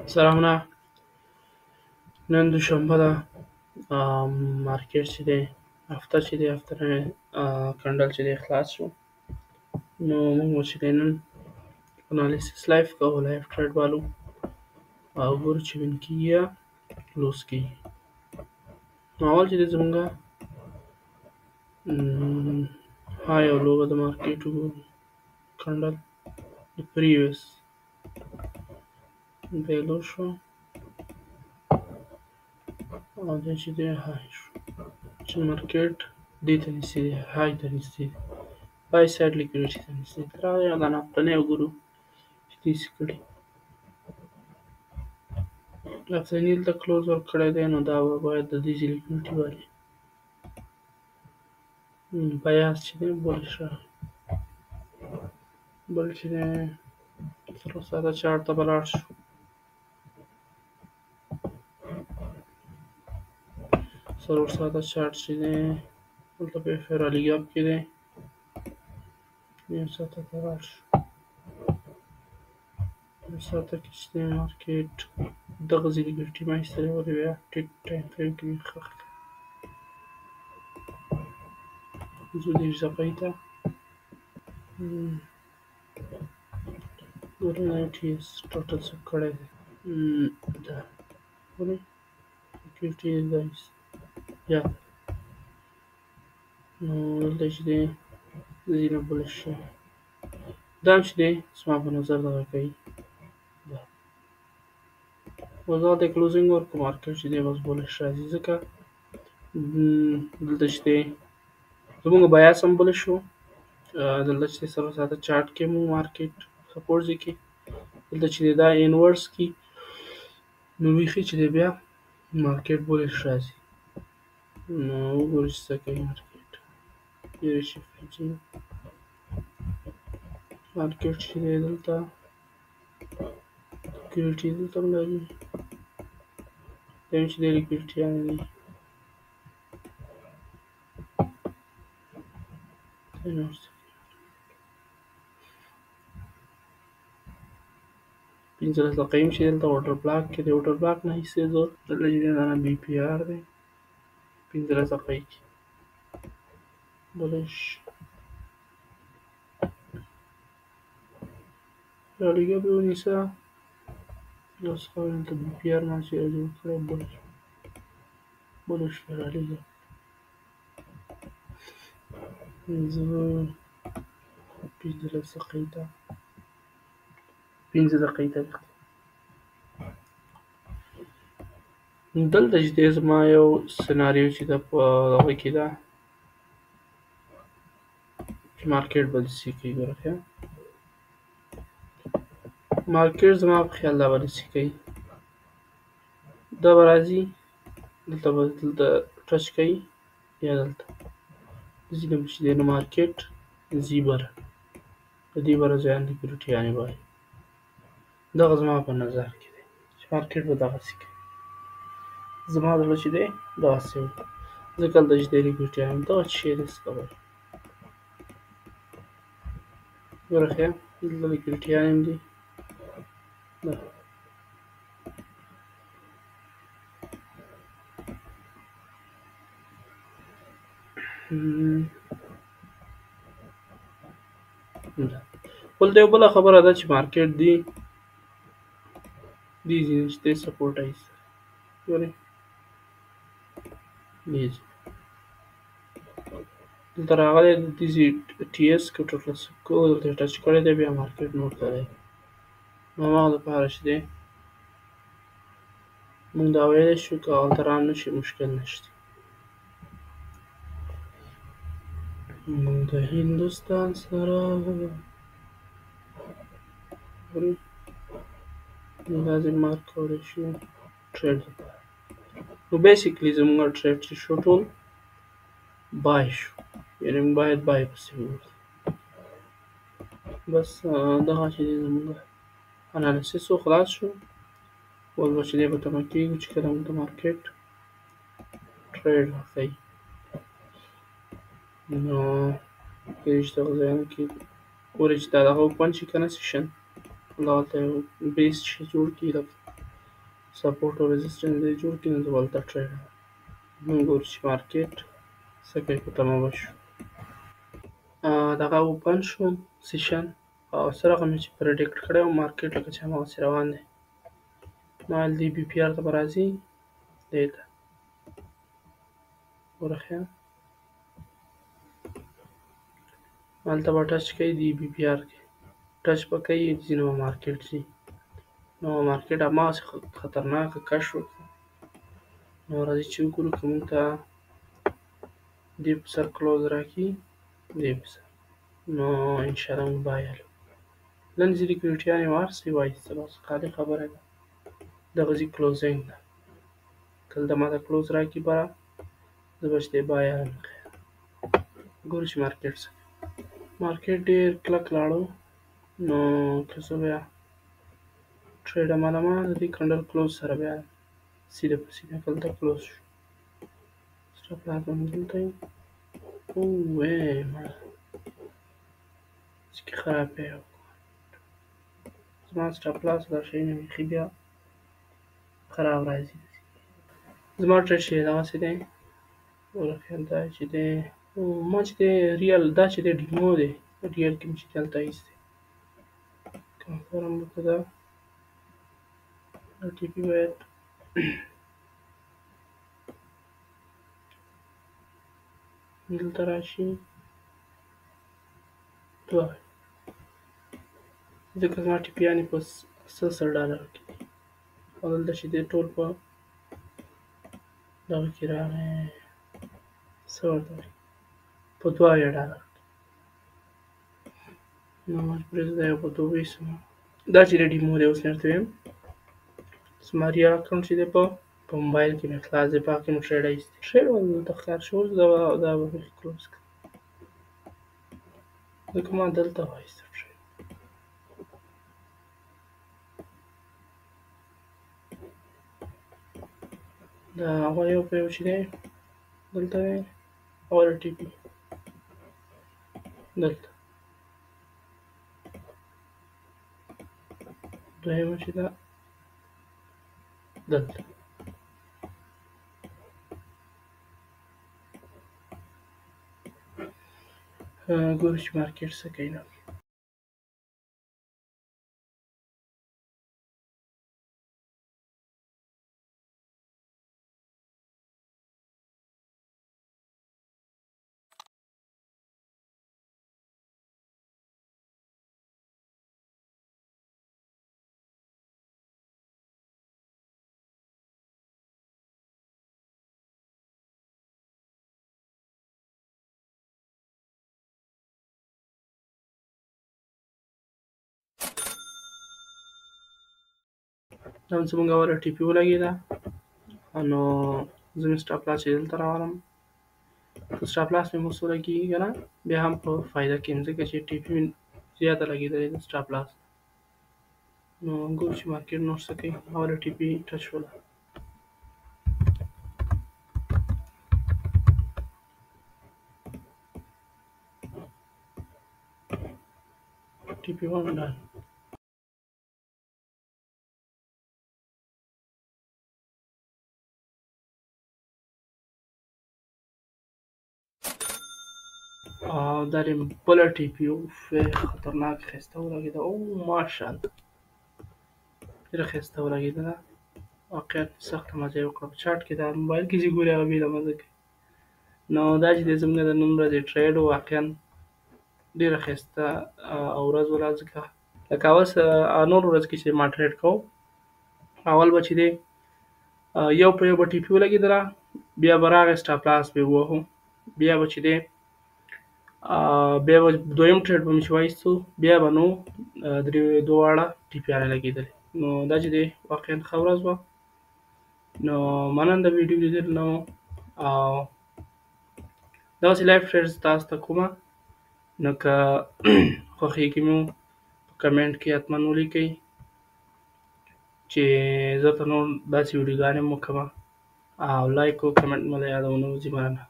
سلامونه. نن دوشنبه ده. مارکیټ چې دی، هفته چې دی، هفته کندل چې دی خلاص شو. نو موږ چې دی نن انالیسس لایف کوو، لایف ټریډ والو او ګورو چې وین کیږي یا لوس کیږي. نو اول چې دی زمونږه های او لو به د مارکیټ وګورو. کندل د پریویس دی لو شو او دی چې دی های شو. چې مارکیټ دې ته نږدې دی، های ته نږدې دی، بای سایډ لیکویډیټي ته نږدې دی. راځئ دا هفتنۍ وګورو چې داسې کړي. هفتني دلته کلوز ورکړی دی، نو دا به باید د دې لیکویډیټي والي بیاس چې دی بولش راغی. بل چې دی څلور ساعته چارټ ته به لاړ شو. څلور ساعته چارټ چې دی دلته په فیرالی ګپ کې دی، نیم ساعته ته لاړ شو. نیم ساعته کې چې دی مارکیټ دغسې لیکویډیټي ما ایستلی ولې بیا ټیک ټایم فریم کې مې ښخ کړه. ځو دېرش دقیقې ته ګورو دا ټي ایس ټوټل څه کړی دی. دا ګورئ لیکویډیټي یې دا یا نو دلته چې دی ځینې بولش شوی. دا هم چې دی زما په نظر دغه کوي، دا اوس دغه ته کلوزینګ ورکړو. مارکیټ چې دی بس بولش راځي، ځکه دلته چې دی زمونږ بیاس هم بولش شو. دلته چې دی څلور ساعته چارټ کې مو مارکیټ سپورټ ځای کې دلته چې دی دا انورس کې، نو بیخي چې دی بیا مارکیټ بولش راځي. نو وګورو چې څه کوي مارکیټ. ډېرې شفټ ځي مارکیټ چې دی دلته لیکویډیټي دلته هم لري، دا هم چې دی لیکویډیټیانې دي. پنځلس دقیقې هم چې دی دلته اورډر بلاک کې دی، اورډر بلاک نه ایستې زور دلته چې دی دا نه بي پي آر دی. پنځلس دقیقې کې بولش فیرالی ګپ یې ونیسه. اوس خو دلته بي پي آر ما چې جوړ کړی بولش فیرالی ګپ. زه پنځلس دقیقې ته پنځه دقیقې ته دلته چې دی زما یو سناریو چې ده په هغه کې ده چې مارکیټ به داسې کوي. ګوره ښه مارکیټ زما په خیال دا به داسې کوي، دا به راځي دلته به دلته ټچ کوي یا دلته ځي نه چې دی نو مارکیټ ځي بره، د دې بره ځایان لیکویډیټیانې وایي. دغه زما په نظر کې دی چې مارکیټ به دغسې کوي. زما زړه چې دی دغسې وي، ځکه دلته چې دی لیکویډیټیانې دغه شی دی څه خبره. ګوره ښه دلته لیکویډیټیانې هم دي. دلته یو بله خبره ده چې مارکیټ دې ځینې چې دی سپورټ ایسته. ګورئ دلته راغلی د دې ټي ایس کې ټوټل دلته ټچ کړی دی، بیا مارکیټ نور ته دی. نو هماغه دپاره چې دی مونږ دا ویلی شو که هلته رام نه شي مشکل نشته. مونږ د هندوستان سره دا ځای مارک کولی شو ټریډ لپاره. نو بیسیکلي زمونږ ټریډ چې شو ټول بای شو، یعنې موږ باید بای پسې ووځو. بس دغه چې دی زمونږ انالیسس و خلاص شو. اوس به چې دی په تمه کېږو چې کله موږ د مارکیټ ټریډ راښیي. نو کله چې دغه ځایونو کې ګورئ چې دا دغه اوپن شي که نه سیشن، همدغلته یو بیس شي جوړ کړي، لکه سپورټ او ريزिस्टنس دې جوړ کړي نو زه به هلته ټریډ موږ ګورو چې مارکیټ څه کوي په تمامه شو دغه اوپن شو سیشن او څه رقم چې پرډکټ کړی و مارکیټ لکه چې هماغسې روان دی نو هلته بي پي آر ته به راځي دې ته ګوره ښه هلته به ټچ کوي دې بي پي آر کې ټچ به کوي ځي نو مارکیټ ځي نو مارکیټ هماغسې خطرناکه کش وکړه نو راځئ چې وګورو که موږ ته دې په سر کلوز راکړي دې په سر نو انشاءالله موږ بای حلو لنډې سیکیورټیانې واخیستې وایستې بس خالي خبره ده دغه ځي کلوزینګ ده که دلته ماته کلوز راکړي بره زه به چې دی بای حلم ګورو چې مارکیټ څه کوي مارکیټ ډېر کلک لاړو نو که زه بیا ټریډ عملومه د دې کنډل کلوز سره بیا سیده په سیده که دلته کلوز شو سټاپ لاس به مې دلته وي اووی مړه چې کې خراب بیا یې زما سټاپ لاس دا شی نه بیخي بیا خراب راځي زما ټریډ چې دغسې دی ګوره خیال دا چې دی ما چې دی ریل دا چې دی ډیمو دی ریل کې مې چې دی هلته ایستی کنفرم وکړه دا ټي پي باید دلته راشي دوه ځکه زما ټي پیانې په $100 کې دي او دلته چې دی ټول په دغه کې راغی څه ورته وایي په $2 نو مجبور زه دا یو په 2 ویسم دا چې دی ډیمو دی اوس مې درته ویم زما ریال اکاونټ چې دی په موبایل کې مې خلاص دی په هغه کې مې ټریډ ایستی ټریډ به دلته ښکار شو دا به مې کلوز کړه ځکه ما دلته وایسته ټریډ دا هغه یو په یو چې دی دلته دی هغه د ټي پي دلته دویمه چې ده دلته ګورو چې مارکیټ څه کوي نو دا زموږ اوله ټي پي ولګېده نو زه مې سټاپ لاس چې دلته راولم که سټاپ لاس مې اوس ولګېږي که نه بیا هم په فایده کې یم ځکه چې ټي پي مې زیاته لګېدلې ده سټاپ لاس نو ګورو چې مارکیټ نور څه کوي اوله ټي پي ټچ شوله ټي پي 1 ډن او دا دې بله ټي پي اوف خطرناک ښایسته ولګېده او ماشاءالله ډېره ښایسته ولګېدله واقعا سخته مزه یې وکړه په چاټ کې دا موبایل کې چې ګورې هغه بېله مزه کوي نو دا چې دی زموږ د نن ورځې ټریډ و واقعا ډېره ښایسته ورځ وه ځکه لکه اول نورو ورځو کې چې ما ټریډ کوم اول به چې دی یو په یو به ټي پي ولګېدله بیا به راغی سټاپ لاس به یې ووهو بیا به چې دی بیا به دویم ټریډ به مې چې وایستو بیا به نو دواړه ټي پیانې لګېدلې نو دا چې دی واقعا ښه ورځ وه نو مننه د ویډیو لیدلو نه او داسې لایف ټریډز تاسو ته کومه نو که خوښېږي مو په کمنټ کې حتما ولیکئ چې زه ته نور داسې ویډیوګانې هم وکړمه او لایک او کمنټ مه له یاده ونه وځي مننه